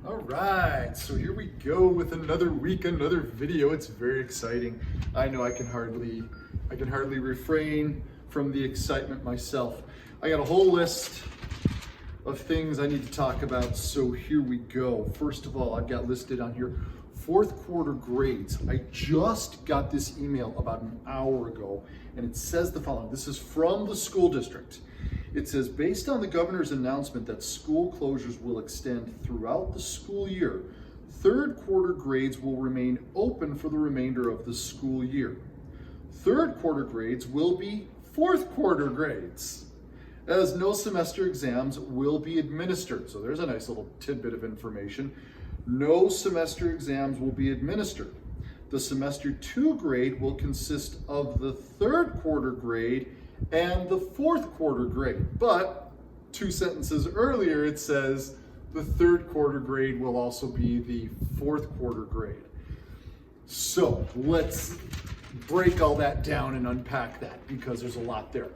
All right, so here we go with another week, another video. It's very exciting. I know I can hardly refrain from the excitement myself. I got a whole list of things I need to talk about, so here we go. First of all, I've got listed on here fourth quarter grades. I just got this email about an hour ago, and it says the following. This is from the school district. It says, based on the governor's announcement that school closures will extend throughout the school year, third quarter grades will remain open for the remainder of the school year. Third quarter grades will be fourth quarter grades, as no semester exams will be administered. So there's a nice little tidbit of information. No semester exams will be administered. The semester 2 grade will consist of the third quarter grade and the fourth quarter grade. But 2 sentences earlier, it says the third quarter grade will also be the fourth quarter grade. So let's break all that down and unpack that, because there's a lot there.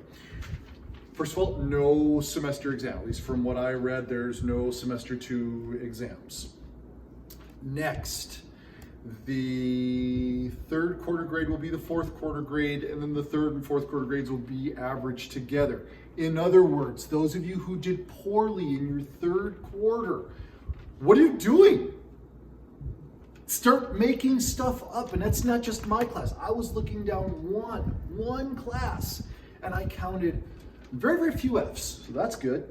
First of all, no semester exam. At least from what I read, there's no semester 2 exams. Next, the third quarter grade will be the fourth quarter grade, and then the third and fourth quarter grades will be averaged together. In other words, those of you who did poorly in your third quarter, what are you doing? Start making stuff up. And that's not just my class. I was looking down one class, and I counted very, very few F's, so that's good,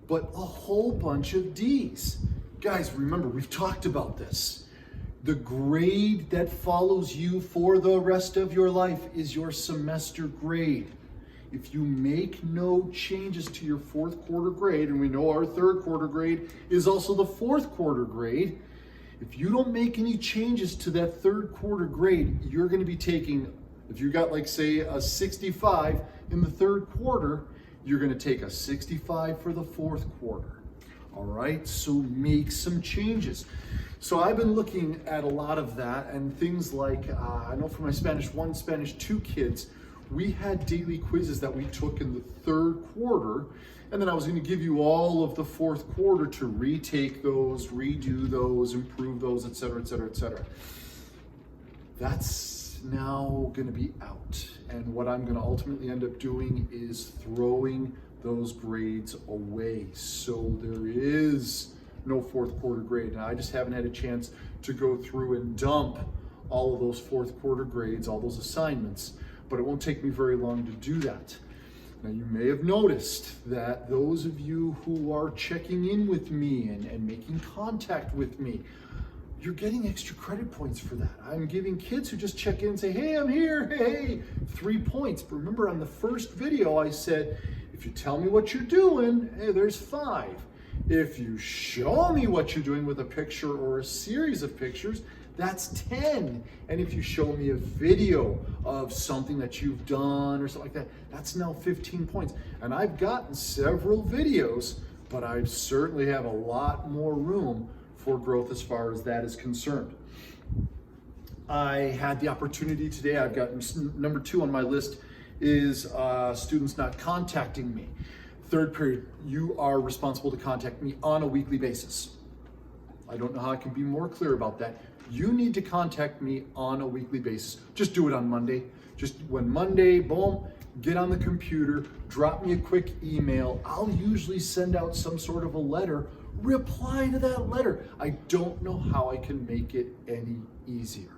but a whole bunch of D's. Guys, remember, we've talked about this. The grade that follows you for the rest of your life is your semester grade. If you make no changes to your fourth quarter grade, and we know our third quarter grade is also the fourth quarter grade, if you don't make any changes to that third quarter grade, you're going to be taking, if you got like say a 65 in the third quarter, you're going to take a 65 for the fourth quarter. All right, so make some changes. So I've been looking at a lot of that, and things like, I know for my Spanish 1, Spanish 2 kids, we had daily quizzes that we took in the third quarter, and then I was going to give you all of the fourth quarter to retake those, redo those, improve those, et cetera, et cetera, et cetera. That's now going to be out, and what I'm going to ultimately end up doing is throwing those grades away. So there is no fourth quarter grade. Now, I just haven't had a chance to go through and dump all of those fourth quarter grades, all those assignments, but it won't take me very long to do that. Now, you may have noticed that those of you who are checking in with me and making contact with me, you're getting extra credit points for that. I'm giving kids who just check in and say, hey, I'm here, hey, 3 points. But remember, on the first video, I said, if you tell me what you're doing, hey, there's 5. If you show me what you're doing with a picture or a series of pictures, that's 10. And if you show me a video of something that you've done or something like that, that's now 15 points. And I've gotten several videos, but I certainly have a lot more room for growth as far as that is concerned. I had the opportunity today, I've got number 2 on my list is students not contacting me. Third period, you are responsible to contact me on a weekly basis. I don't know how I can be more clear about that. You need to contact me on a weekly basis. Just do it on Monday. Just when Monday, boom, get on the computer, drop me a quick email. I'll usually send out some sort of a letter. Reply to that letter. I don't know how I can make it any easier.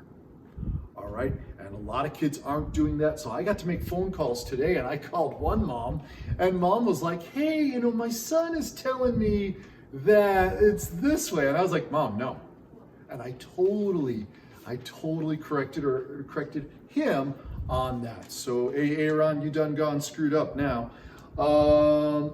All right, and a lot of kids aren't doing that, so I got to make phone calls today, and I called one mom, and mom was like, hey, you know, my son is telling me that it's this way, and I was like, Mom, no. And I totally corrected him on that. So, hey, Aaron, you done gone screwed up now.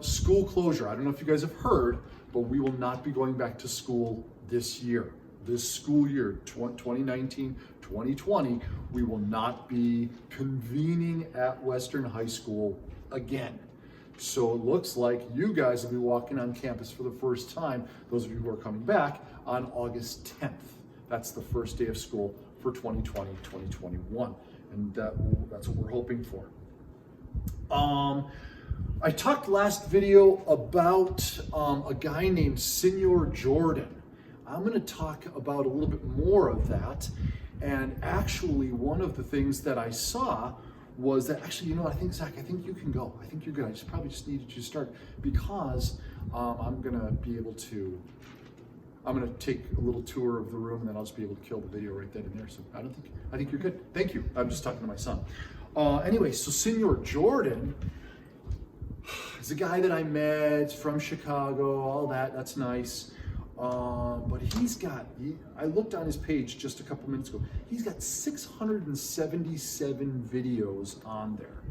School closure. I don't know if you guys have heard, but we will not be going back to school this year. This school year, 2019-2020, we will not be convening at Western High School again. So it looks like you guys will be walking on campus for the first time, those of you who are coming back, on August 10th. That's the first day of school for 2020-2021, and that's what we're hoping for. I talked last video about a guy named Senor Jordan. I'm going to talk about a little bit more of that. And actually, one of the things that I saw was that actually, I think, Zach, I think you can go. I think you're good. I probably just needed you to start because I'm going to take a little tour of the room, and then I'll just be able to kill the video right then and there. So I think you're good. Thank you. I'm just talking to my son. Anyway, so Senor Jordan is a guy that I met from Chicago, all that. That's nice. But I looked on his page just a couple minutes ago. He's got 677 videos on there.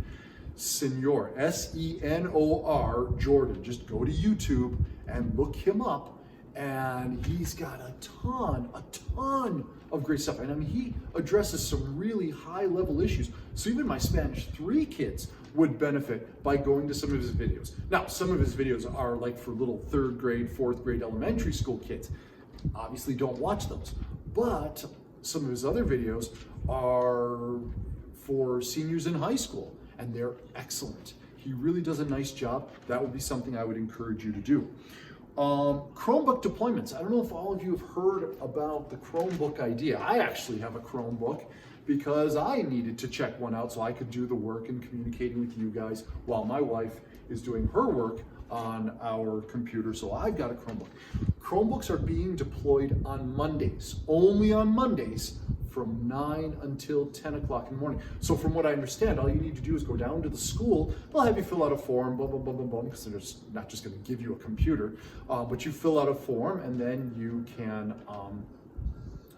Senor, Senor Jordan. Just go to YouTube and look him up. And he's got a ton of great stuff. And I mean, he addresses some really high level issues. So even my Spanish 3 kids would benefit by going to some of his videos. Now, some of his videos are like for little 3rd grade, 4th grade elementary school kids. Obviously don't watch those. But some of his other videos are for seniors in high school, and they're excellent. He really does a nice job. That would be something I would encourage you to do. Chromebook deployments. I don't know if all of you have heard about the Chromebook idea. I actually have a Chromebook because I needed to check one out so I could do the work and communicating with you guys while my wife is doing her work on our computer. So I've got a Chromebook. Chromebooks are being deployed on Mondays, only on Mondays, from 9 until 10 o'clock in the morning. So from what I understand, all you need to do is go down to the school. They'll have you fill out a form, blah, blah, blah, blah, blah, because they're not just gonna give you a computer, but you fill out a form and then you can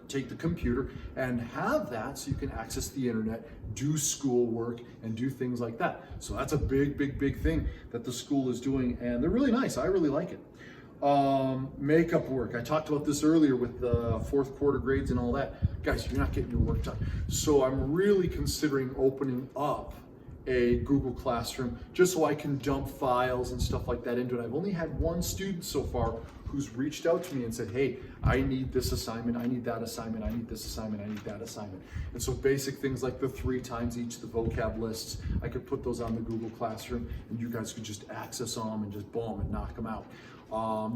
take the computer and have that so you can access the internet, do schoolwork, and do things like that. So that's a big, big, big thing that the school is doing, and they're really nice. I really like it. Makeup work. I talked about this earlier with the 4th quarter grades and all that. Guys, you're not getting your work done. So I'm really considering opening up a Google Classroom just so I can dump files and stuff like that into it. I've only had one student so far who's reached out to me and said, hey, I need this assignment, I need that assignment, I need this assignment, I need that assignment. And so basic things like the 3 times each, the vocab lists, I could put those on the Google Classroom and you guys could just access them and just boom and knock them out.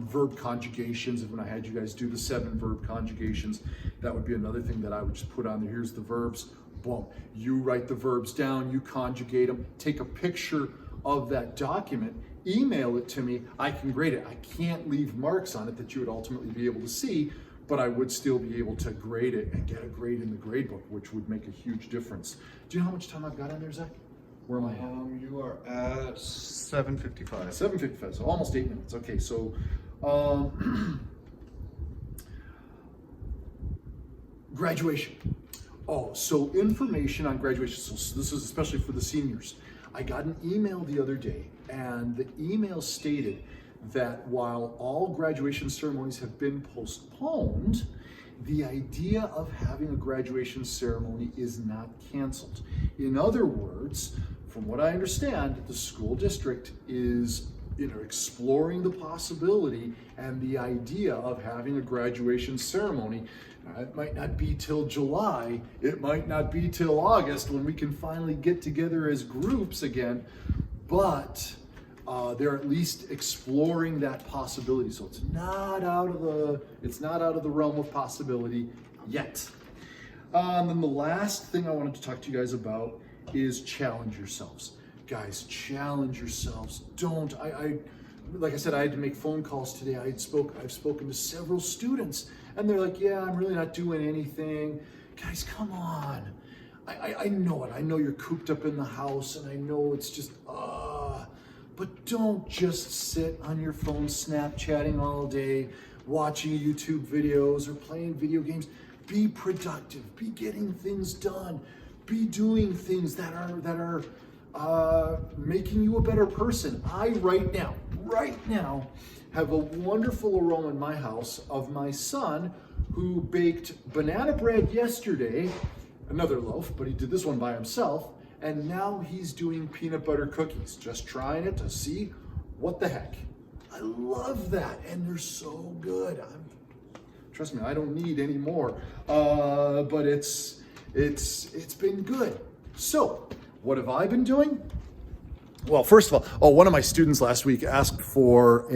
Verb conjugations, and when I had you guys do the 7 verb conjugations, that would be another thing that I would just put on there. Here's the verbs, boom. You write the verbs down, you conjugate them, take a picture of that document, email it to me, I can grade it. I can't leave marks on it that you would ultimately be able to see, but I would still be able to grade it and get a grade in the grade book, which would make a huge difference. Do you know how much time I've got on there, Zach? Where am I at? You are at 7:55. 7:55, so almost 8 minutes. Okay, so graduation. Oh, so information on graduation. So this is especially for the seniors. I got an email the other day, and the email stated that while all graduation ceremonies have been postponed, the idea of having a graduation ceremony is not canceled. In other words, from what I understand, the school district is exploring the possibility and the idea of having a graduation ceremony. It might not be till July, it might not be till August when we can finally get together as groups again, but they're at least exploring that possibility. So it's not out of the realm of possibility yet. And then the last thing I wanted to talk to you guys about is challenge yourselves. Guys, challenge yourselves. Don't, like I said, I had to make phone calls today. I've spoken to several students and they're like, yeah, I'm really not doing anything. Guys, come on. I know it. I know you're cooped up in the house and I know it's just, but don't just sit on your phone Snapchatting all day, watching YouTube videos or playing video games. Be productive, be getting things done, be doing things that are making you a better person. I right now have a wonderful aroma in my house of my son who baked banana bread yesterday, another loaf, but he did this one by himself, and now he's doing peanut butter cookies, just trying it to see what the heck. I love that, and they're so good. Trust me, I don't need any more, but it's been good. So, what have I been doing? Well, first of all, one of my students last week asked for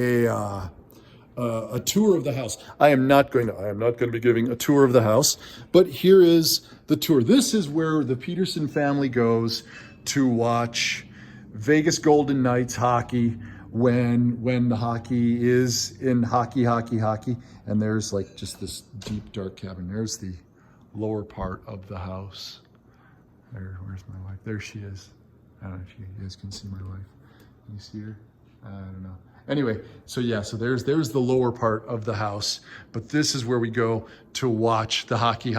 a tour of the house. I am not going to be giving a tour of the house, but here is the tour. This is where the Peterson family goes to watch Vegas Golden Knights hockey when the hockey is in hockey. And there's like just this deep dark cabin. There's the lower part of the house. Where's my wife? There she is. I don't know if you guys can see my wife. Can you see her? I don't know. Anyway, so yeah, so there's the lower part of the house, but this is where we go to watch the hockey.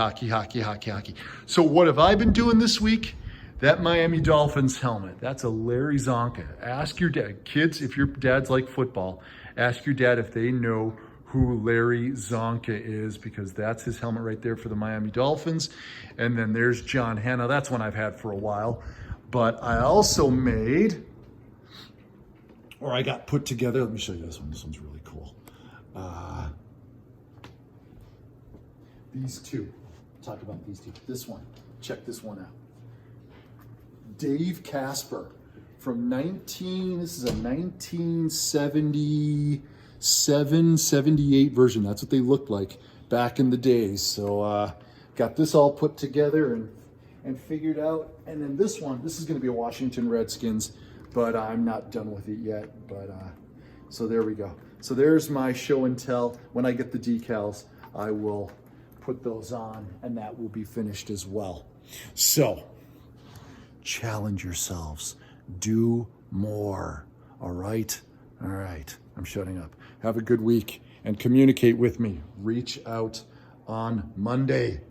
So what have I been doing this week? That Miami Dolphins helmet, that's a Larry Zonka. Ask your dad, kids, if your dad's like football, ask your dad if they know who Larry Zonka is, because that's his helmet right there for the Miami Dolphins. And then there's John Hanna. That's one I've had for a while. But I also made, or I got put together, let me show you this one. This one's really cool. These two, talk about these two. This one, check this one out. Dave Casper from this is a 1977, 78 version. That's what they looked like back in the days. So got this all put together and figured out. And then this one, this is going to be a Washington Redskins, but I'm not done with it yet. But so there we go. So there's my show and tell. When I get the decals, I will put those on, and that will be finished as well. So challenge yourselves. Do more. All right? All right. I'm shutting up. Have a good week and communicate with me. Reach out on Monday.